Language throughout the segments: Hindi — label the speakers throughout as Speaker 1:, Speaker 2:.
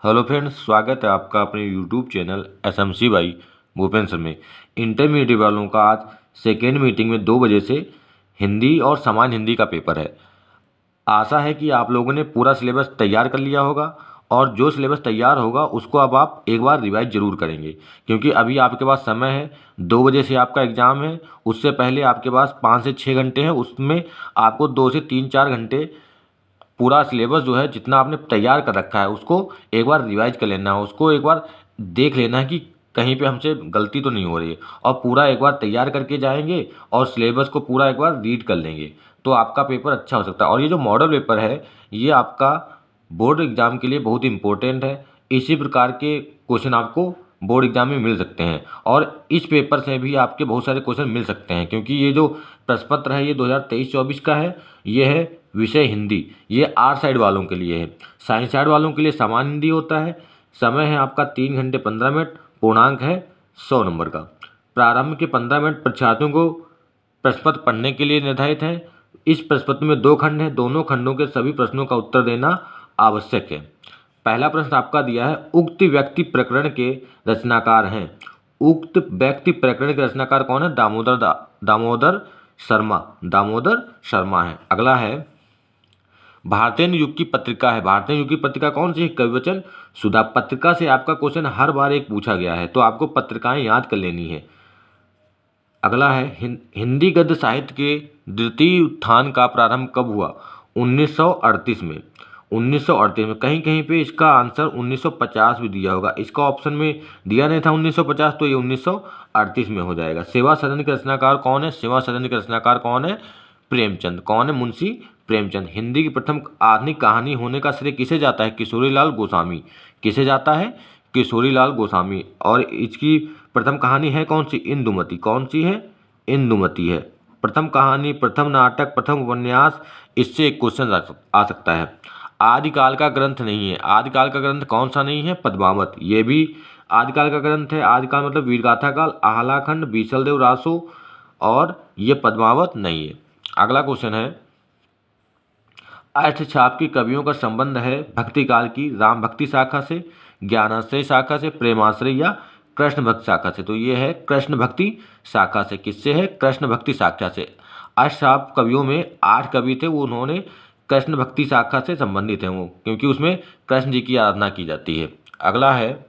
Speaker 1: हेलो फ्रेंड्स, स्वागत है आपका अपने YouTube channel SMC by Bhupendra में। इंटरमीडिएट वालों का आज सेकेंड मीटिंग में 2 बजे से हिंदी और सामान्य हिंदी का पेपर है। आशा है कि आप लोगों ने पूरा सिलेबस तैयार कर लिया होगा और जो सिलेबस तैयार होगा उसको अब आप एक बार रिवाइज ज़रूर करेंगे, क्योंकि अभी आपके पास समय है। 2 बजे से आपका एग्ज़ाम है, उससे पहले आपके पास 5 से 6 घंटे हैं। उसमें आपको 2 से 3 4 घंटे पूरा सिलेबस जो है जितना आपने तैयार कर रखा है उसको एक बार रिवाइज कर लेना है, उसको एक बार देख लेना है कि कहीं पे हमसे गलती तो नहीं हो रही है, और पूरा एक बार तैयार करके जाएंगे और सिलेबस को पूरा एक बार रीड कर लेंगे तो आपका पेपर अच्छा हो सकता है। और ये जो मॉडल पेपर है ये आपका बोर्ड एग्ज़ाम के लिए बहुत इंपॉर्टेंट है। इसी प्रकार के क्वेश्चन आपको बोर्ड एग्जाम में मिल सकते हैं और इस पेपर से भी आपके बहुत सारे क्वेश्चन मिल सकते हैं, क्योंकि ये जो प्रश्न पत्र है ये 2023-24 का है। ये है विषय हिंदी, ये आर्ट साइड वालों के लिए है। साइंस साइड वालों के लिए सामान्य हिंदी होता है। समय है आपका 3 घंटे 15 मिनट। पूर्णांक है 100 नंबर का। प्रारंभ के 15 मिनट परीक्षार्थियों को प्रश्न पत्र पढ़ने के लिए निर्धारित है। इस प्रश्न पत्र में 2 खंड हैं, दोनों खंडों के सभी प्रश्नों का उत्तर देना आवश्यक है। पहला प्रश्न आपका दिया है, उक्त व्यक्ति प्रकरण के रचनाकार हैं। उक्त व्यक्ति प्रकरण के रचनाकार कौन है? दामोदर शर्मा। दामोदर शर्मा है। अगला है, भारतीय युग की पत्रिका है। भारतीय युग की पत्रिका कौन सी है? कविवचन सुधा। पत्रिका से आपका क्वेश्चन हर बार एक पूछा गया है, तो आपको पत्रिकाएं याद कर लेनी है। अगला है, हिंदी गद्य साहित्य के द्वितीय उत्थान का प्रारंभ कब हुआ? 1938 में। 1938 में। कहीं कहीं पे इसका आंसर 1950 भी दिया होगा, इसका ऑप्शन में दिया नहीं था 1950, तो ये 1938 में हो जाएगा। सेवा सदन के रचनाकार कौन है? सेवा सदन के रचनाकार कौन है? प्रेमचंद। कौन है? मुंशी प्रेमचंद। हिंदी की प्रथम आधुनिक कहानी होने का श्रेय किसे जाता है? किशोरीलाल गोस्वामी। किसे जाता है? किशोरीलाल गोस्वामी। और इसकी प्रथम कहानी है कौन सी? इंदुमती। कौन सी है? इंदुमती है। प्रथम कहानी, प्रथम नाटक, प्रथम उपन्यास, इससे एक क्वेश्चन आ सकता है। आदिकाल का ग्रंथ नहीं है। आदिकाल का ग्रंथ कौन सा नहीं है? पद्मावत। ये भी आदिकाल का ग्रंथ है। आदिकाल मतलब वीरगाथा काल, आह्लाखंड, बीसलदेव रासो, और ये पद्मावत नहीं है। अगला क्वेश्चन है, अष्टछाप के कवियों का संबंध है भक्ति काल की राम भक्ति शाखा से, ज्ञानाश्रय शाखा से, प्रेमाश्रय या कृष्ण भक्ति शाखा से? तो ये है कृष्ण भक्ति शाखा से। किससे है? कृष्ण भक्ति शाखा से। अष्टछाप कवियों में 8 कवि थे, वो उन्होंने कृष्ण भक्ति शाखा से संबंधित हैं वो, क्योंकि उसमें कृष्ण जी की आराधना की जाती है। अगला है,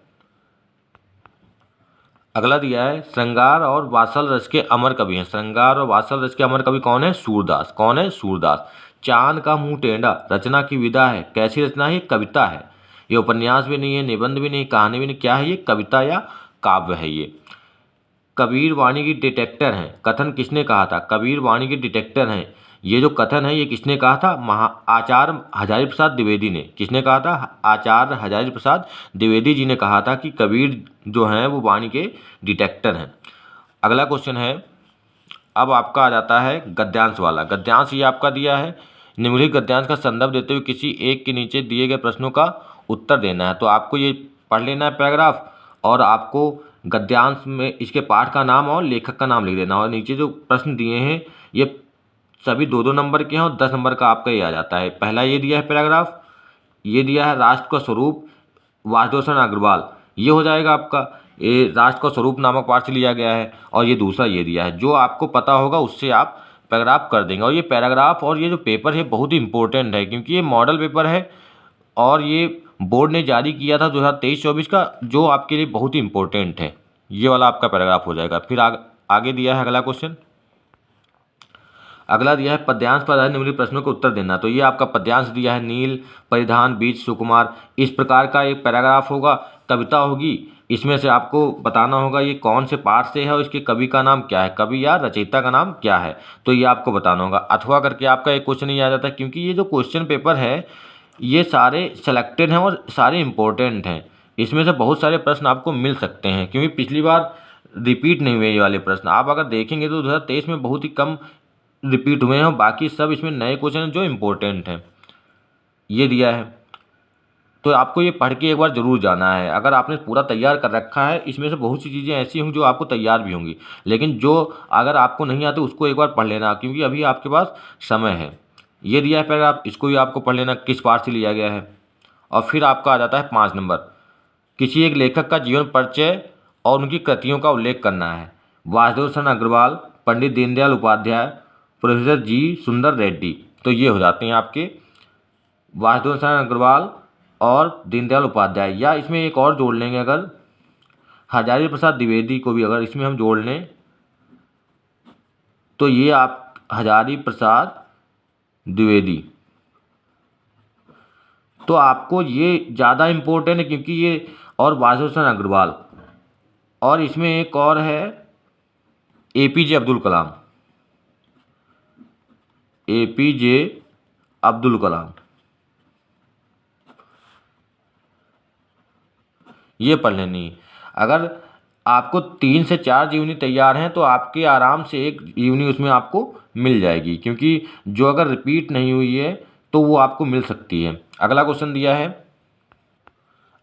Speaker 1: अगला दिया है, श्रृंगार और वात्सल रस के अमर कवि हैं। श्रृंगार और वात्सल रस के अमर कवि कौन है? सूरदास। कौन है? सूरदास। चांद का मुंह टेढ़ा रचना की विधा है। कैसी रचना है? कविता है। ये उपन्यास भी नहीं है, निबंध भी नहीं, कहानी भी नहीं। क्या है ये? कविता या काव्य है ये। कबीर वाणी की डिटेक्टर हैं। कथन किसने कहा था? कबीर वाणी के डिटेक्टर हैं। ये जो कथन है ये किसने कहा था? आचार्य हजारी प्रसाद द्विवेदी ने। किसने कहा था? आचार्य हजारी प्रसाद द्विवेदी जी ने कहा था कि कबीर जो हैं वो वाणी के डिटेक्टर हैं। अगला क्वेश्चन है, अब आपका आ जाता है गद्यांश वाला। गद्यांश ये आपका दिया है, निम्नलिखित गद्यांश का संदर्भ देते हुए किसी एक के नीचे दिए गए प्रश्नों का उत्तर देना है। तो आपको ये पढ़ लेना है पैराग्राफ, और आपको गद्यांश में इसके पाठ का नाम और लेखक का नाम लिख देना। और नीचे जो प्रश्न दिए हैं ये सभी 2-2 नंबर के हैं और 10 नंबर का आपका ये आ जाता है। पहला ये दिया है पैराग्राफ, ये दिया है राष्ट्र का स्वरूप, वासुदेव अग्रवाल, ये हो जाएगा आपका। ये राष्ट्र का स्वरूप नामक पाठ से लिया गया है। और ये दूसरा ये दिया है, जो आपको पता होगा उससे आप पैराग्राफ कर देंगे। और ये पैराग्राफ और ये जो पेपर है बहुत ही इंपॉर्टेंट है, क्योंकि ये मॉडल पेपर है और ये बोर्ड ने जारी किया था 2023-24 का, जो आपके लिए बहुत ही इंपॉर्टेंट है। ये वाला आपका पैराग्राफ हो जाएगा। फिर आगे दिया है अगला क्वेश्चन। अगला दिया है, पद्यांश पर आधारित निम्नलिखित प्रश्नों का उत्तर देना। तो ये आपका पद्यांश दिया है, नील परिधान बीच सुकुमार, इस प्रकार का एक पैराग्राफ होगा। कविता होगी, इसमें से आपको बताना होगा ये कौन से पाठ से है और इसके कवि का नाम क्या है, कवि या रचयिता का नाम क्या है, तो ये आपको बताना होगा। अथवा करके आपका एक क्वेश्चन ही आ जाता है, क्योंकि ये जो क्वेश्चन पेपर है ये सारे सेलेक्टेड हैं और सारे इंपॉर्टेंट हैं। इसमें से बहुत सारे प्रश्न आपको मिल सकते हैं, क्योंकि पिछली बार रिपीट नहीं हुए ये वाले प्रश्न। आप अगर देखेंगे तो 2023 में बहुत ही कम रिपीट हुए हैं और बाकी सब इसमें नए क्वेश्चन हैं जो इम्पोर्टेंट हैं। ये दिया है, तो आपको ये पढ़ के एक बार ज़रूर जाना है। अगर आपने पूरा तैयार कर रखा है, इसमें से बहुत सी चीज़ें ऐसी होंगी जो आपको तैयार भी होंगी, लेकिन जो अगर आपको नहीं आते उसको एक बार पढ़ लेना, क्योंकि अभी आपके पास समय है। ये दिया है पैराग्राफ, इसको भी आपको पढ़ लेना किस पार्ट से लिया गया है। और फिर आपका आ जाता है 5 नंबर, किसी एक लेखक का जीवन परिचय और उनकी कृतियों का उल्लेख करना है। वासुदेव शरण अग्रवाल, पंडित दीनदयाल उपाध्याय, प्रोफेसर जी सुंदर रेड्डी। तो ये हो जाते हैं आपके वासुदेव शरण अग्रवाल और दीनदयाल उपाध्याय। या इसमें एक और जोड़ लेंगे, अगर हजारी प्रसाद द्विवेदी को भी अगर इसमें हम जोड़ लें तो ये आप हजारी प्रसाद द्विवेदी, तो आपको ये ज़्यादा इम्पोर्टेंट है क्योंकि ये, और वासुदेव शरण अग्रवाल, और इसमें एक और है एपीजे अब्दुल कलाम, एपीजे अब्दुल कलाम, ये पढ़ लेनी है। अगर आपको 3 से 4 जीवनी तैयार हैं तो आपके आराम से एक जीवनी उसमें आपको मिल जाएगी, क्योंकि जो अगर रिपीट नहीं हुई है तो वो आपको मिल सकती है। अगला क्वेश्चन दिया है,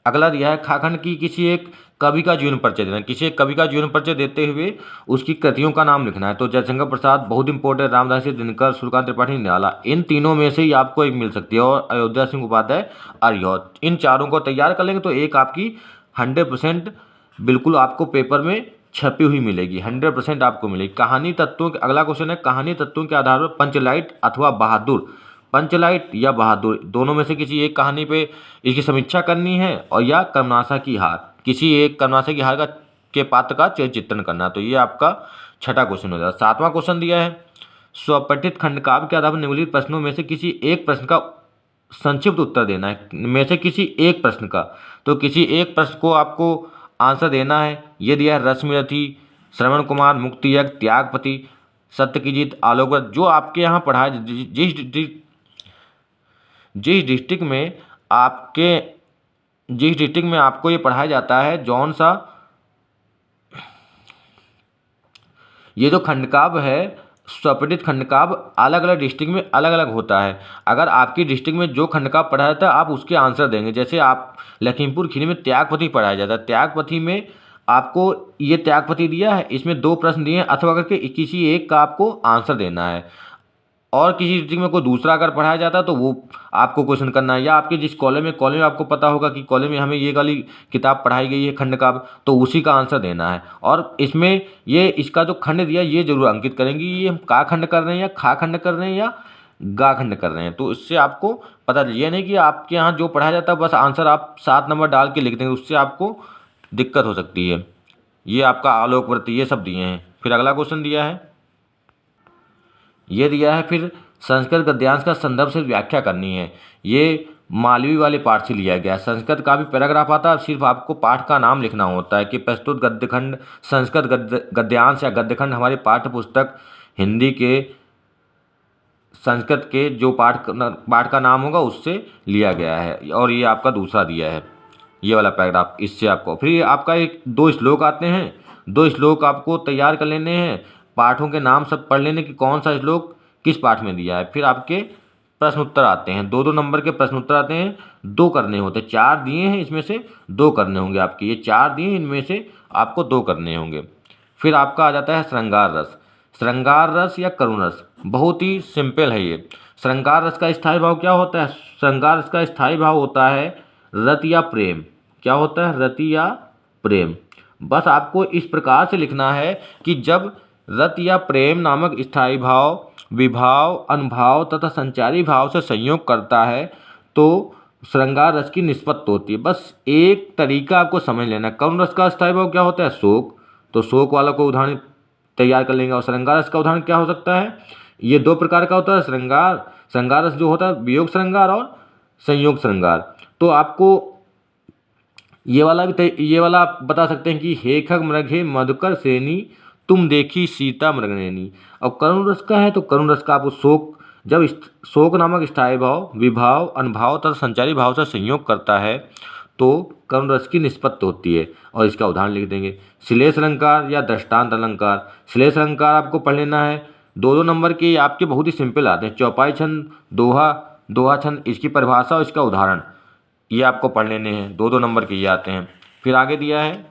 Speaker 1: अगला दिया है खाखंड की किसी एक कवि का जीवन परिचय देना। किसी एक कवि का जीवन परिचय देते हुए उसकी कृतियों का नाम लिखना है। तो जयशंकर प्रसाद बहुत इंपॉर्टेंट, रामधास दिनकर, सूर्यकांत त्रिपाठी, निराला, इन तीनों में से ही आपको एक मिल सकती है। और अयोध्या सिंह उपाध्याय, आर्योत, इन चारों को तैयार कर लेंगे तो एक आपकी 100% बिल्कुल आपको पेपर में छपी हुई मिलेगी, 100% आपको मिलेगी। कहानी तत्वों के, अगला क्वेश्चन है, कहानी तत्वों के आधार पर पंचलाइट अथवा बहादुर, पंचलाइट या बहादुर दोनों में से किसी एक कहानी पे इसकी समीक्षा करनी है, और या कर्मनाशा की हार, किसी एक कर्मनाशा की हार का के पात्र का चित्रण करना। तो ये आपका छठा क्वेश्चन हो जाएगा। 7वां क्वेश्चन दिया है, स्वपठित खंडकाव्य के आधार पर निम्नलिखित प्रश्नों में से किसी एक प्रश्न का संक्षिप्त उत्तर देना है। में से किसी एक प्रश्न का, तो किसी एक प्रश्न को आपको आंसर देना है। ये दिया है रश्मिरथी, श्रवण कुमार, मुक्ति यज्ञ, त्यागपति, सत्य की जीत, आलोकवर्ष। जो आपके यहाँ पढ़ाया, जिस डिस्ट्रिक्ट में आपको ये पढ़ाया जाता है, जौन सा ये जो खंडकाव्य है, स्वपठित खंडकाव्य अलग अलग डिस्ट्रिक्ट में अलग अलग होता है। अगर आपकी डिस्ट्रिक्ट में जो खंडकाव्य पढ़ाया जाता है आप उसके आंसर देंगे। जैसे आप लखीमपुर खीरी में त्यागपति पढ़ाया जाता है, त्यागपति में आपको ये त्यागपति दिया है, इसमें 2 प्रश्न दिए हैं, अथवा करके किसी एक का आपको आंसर देना है। और किसी डिस्ट्रिक्ट में कोई दूसरा अगर पढ़ाया जाता है तो वो आपको क्वेश्चन करना है। या आपके जिस कॉलेज में आपको पता होगा कि कॉलेज में हमें ये वाली किताब पढ़ाई गई है खंड का, तो उसी का आंसर देना है। और इसमें ये इसका जो खंड दिया ये जरूर अंकित करेंगे, ये हम का खंड कर रहे हैं या खा खंड कर रहे हैं या गा खंड कर रहे हैं। तो इससे आपको पता चले, ये नहीं कि आपके यहाँ जो पढ़ाया जाता है बस आंसर आप 7 नंबर डाल के लिख देंगे, उससे आपको दिक्कत हो सकती है। ये आपका आलोकवर्ती, ये सब दिए हैं। फिर अगला क्वेश्चन दिया है, ये दिया है फिर संस्कृत गद्यांश का संदर्भ से व्याख्या करनी है। ये मालवी वाले पाठ से लिया गया है। संस्कृत का भी पैराग्राफ आता है, सिर्फ आपको पाठ का नाम लिखना होता है कि प्रस्तुत गद्यखंड संस्कृत गद्यांश या गद्यखंड हमारी पाठ्य पुस्तक हिंदी के संस्कृत के जो पाठ का नाम होगा उससे लिया गया है। और ये आपका दूसरा दिया है, ये वाला पैराग्राफ, इससे आपको फिर आपका 2 श्लोक आते हैं। 2 श्लोक आपको तैयार कर लेने हैं, पाठों के नाम सब पढ़ लेने कि कौन सा श्लोक किस पाठ में दिया है। फिर आपके प्रश्न उत्तर आते हैं, 2-2 नंबर के प्रश्न उत्तर आते हैं, 2 करने होते हैं। 4 दिए हैं, इसमें से 2 करने होंगे आपके। ये 4 दिए हैं, इनमें से आपको 2 करने होंगे। फिर आपका आ जाता है श्रृंगार रस। श्रृंगार रस या करुण रस बहुत ही सिंपल है ये। श्रृंगार रस का स्थायी भाव क्या होता है? श्रृंगार रस का स्थायी भाव होता है रति या प्रेम। क्या होता है? रति या प्रेम। बस आपको इस प्रकार से लिखना है कि जब रति या प्रेम नामक स्थायी भाव विभाव, अनुभाव तथा संचारी भाव से संयोग करता है तो श्रृंगार रस की निष्पत्ति होती है। बस एक तरीका आपको समझ लेना। करुण रस का स्थायी भाव क्या होता है? शोक। तो शोक वाला को उदाहरण तैयार कर लेंगे। और श्रृंगार रस का उदाहरण क्या हो सकता है? ये 2 प्रकार का होता है। श्रृंगार रस जो होता है वियोग श्रृंगार और संयोग श्रृंगार। तो आपको ये वाला आप बता सकते हैं कि हे खग मृगे मधुकर श्रेणी तुम देखी सीता मृगनयनी। और करुण रस का है तो करुण रस का आपको शोक, जब शोक नामक स्थायी भाव विभाव, अनुभाव तथा संचारी भाव से संयोग करता है तो करुण रस की निष्पत्ति होती है। और इसका उदाहरण लिख देंगे। श्लेष अलंकार या दृष्टांत अलंकार। श्लेष अलंकार आपको पढ़ लेना है। 2-2 नंबर के आपके बहुत ही सिंपल आते हैं। चौपाई छंद, दोहा छंद, इसकी परिभाषा और इसका उदाहरण ये आपको पढ़ लेने हैं। 2-2 नंबर के ये आते हैं। फिर आगे दिया है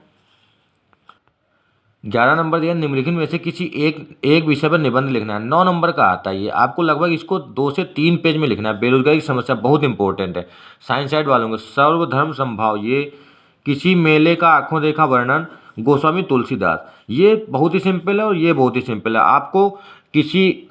Speaker 1: 11 नंबर दिया निम्नलिखित में से किसी एक विषय पर निबंध लिखना है। 9 नंबर का आता है ये, आपको लगभग इसको 2 से 3 पेज में लिखना है। बेरोजगारी की समस्या बहुत इंपॉर्टेंट है। साइंस साइड वालों को सर्वधर्म समभाव, ये किसी मेले का आंखों देखा वर्णन, गोस्वामी तुलसीदास। ये बहुत ही सिंपल है और ये बहुत ही सिंपल है। आपको किसी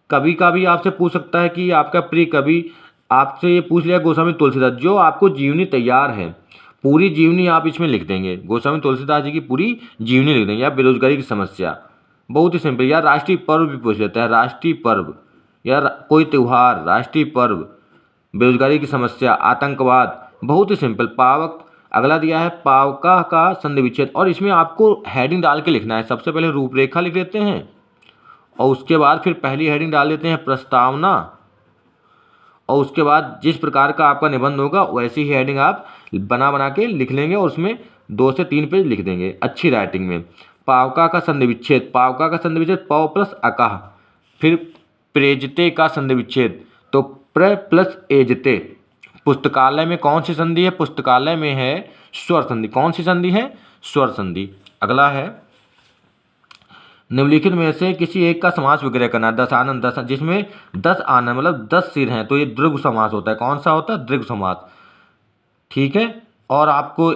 Speaker 1: कवि का भी आपसे पूछ सकता है कि आपका प्रिय कवि, आपसे ये पूछ लिया गोस्वामी तुलसीदास, जो आपको जीवनी तैयार है, पूरी जीवनी आप इसमें लिख देंगे। गोस्वामी तुलसीदास जी की पूरी जीवनी लिख देंगे। या बेरोजगारी की समस्या, बहुत ही सिंपल। या राष्ट्रीय पर्व भी पूछ लेता है, राष्ट्रीय पर्व या कोई त्यौहार, राष्ट्रीय पर्व, बेरोजगारी की समस्या, आतंकवाद, बहुत ही सिंपल। पावक, अगला दिया है पावका का संधि विच्छेद, और इसमें आपको हेडिंग डाल के लिखना है। सबसे पहले रूपरेखा लिख देते हैं और उसके बाद फिर पहली हेडिंग डाल देते हैं प्रस्तावना, और उसके बाद जिस प्रकार का आपका निबंध होगा वैसी ही हेडिंग आप बना के लिख लेंगे और उसमें 2 से 3 पेज लिख देंगे अच्छी राइटिंग में। पावका का संधि विच्छेद, पावका का संधि विच्छेद पौ प्लस अकाह, फिर प्रेजते का संधि विच्छेद तो प्र प्लस एजते। पुस्तकालय में कौन सी संधि है? पुस्तकालय में है स्वर संधि। कौन सी संधि है? स्वर संधि। अगला है निम्नलिखित में से किसी एक का समास विग्रह करना। दशानन, दस, जिसमें 10 आनन मतलब 10 सिर हैं, तो ये दीर्घ समास होता है। कौन सा होता है? दीर्घ समास। ठीक है, और आपको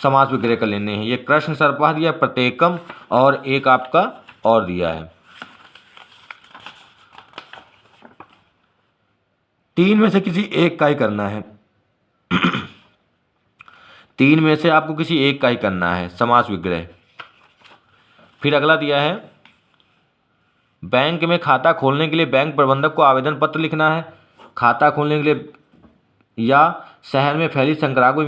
Speaker 1: समास विग्रह कर लेने हैं। ये कृष्ण सर्पा दिया, प्रत्येकम, और एक आपका और दिया है। 3 में से किसी एक का ही करना है। 3 में से आपको किसी एक का ही करना है समास विग्रह। फिर अगला दिया है बैंक में खाता खोलने के लिए बैंक प्रबंधक को आवेदन पत्र लिखना है। खाता खोलने के लिए या शहर में फैली संक्रामक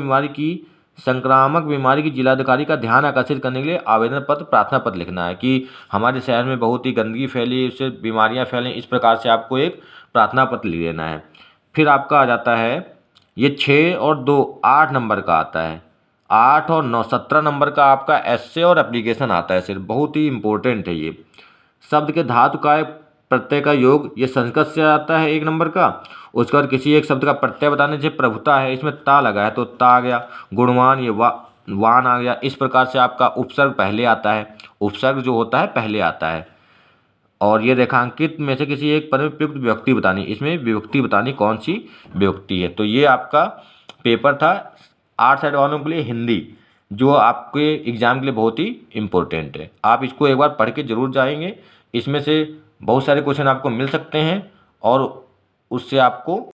Speaker 1: बीमारी की जिलाधिकारी का ध्यान आकर्षित करने के लिए आवेदन पत्र, प्रार्थना पत्र लिखना है कि हमारे शहर में बहुत ही गंदगी फैली, उससे बीमारियां फैलें, इस प्रकार से आपको एक प्रार्थना पत्र लिख देना है। फिर आपका आ जाता है ये 6 और 2 8 नंबर का आता है। 8 और 9 17 नंबर का आपका एस्से और एप्लीकेशन आता है। सिर्फ बहुत ही इंपॉर्टेंट है ये। शब्द के धातु का प्रत्यय का योग, ये संस्कृत से आता है 1 नंबर का। उसके बाद किसी एक शब्द का प्रत्यय बताने से प्रभुता है, इसमें ता लगा है तो ता आ गया। गुणवान, ये वान आ गया। इस प्रकार से आपका उपसर्ग पहले आता है, उपसर्ग जो होता है पहले आता है। और ये रेखांकित में से किसी एक पद में प्रयुक्त विभक्ति बतानी, इसमें विभक्ति बतानी कौन सी विभक्ति है। तो ये आपका पेपर था 8 साइड वालों के लिए हिंदी, जो आपके एग्जाम के लिए बहुत ही इम्पोर्टेंट है। आप इसको एक बार पढ़ के जरूर जाएंगे, इसमें से बहुत सारे क्वेश्चन आपको मिल सकते हैं और उससे आपको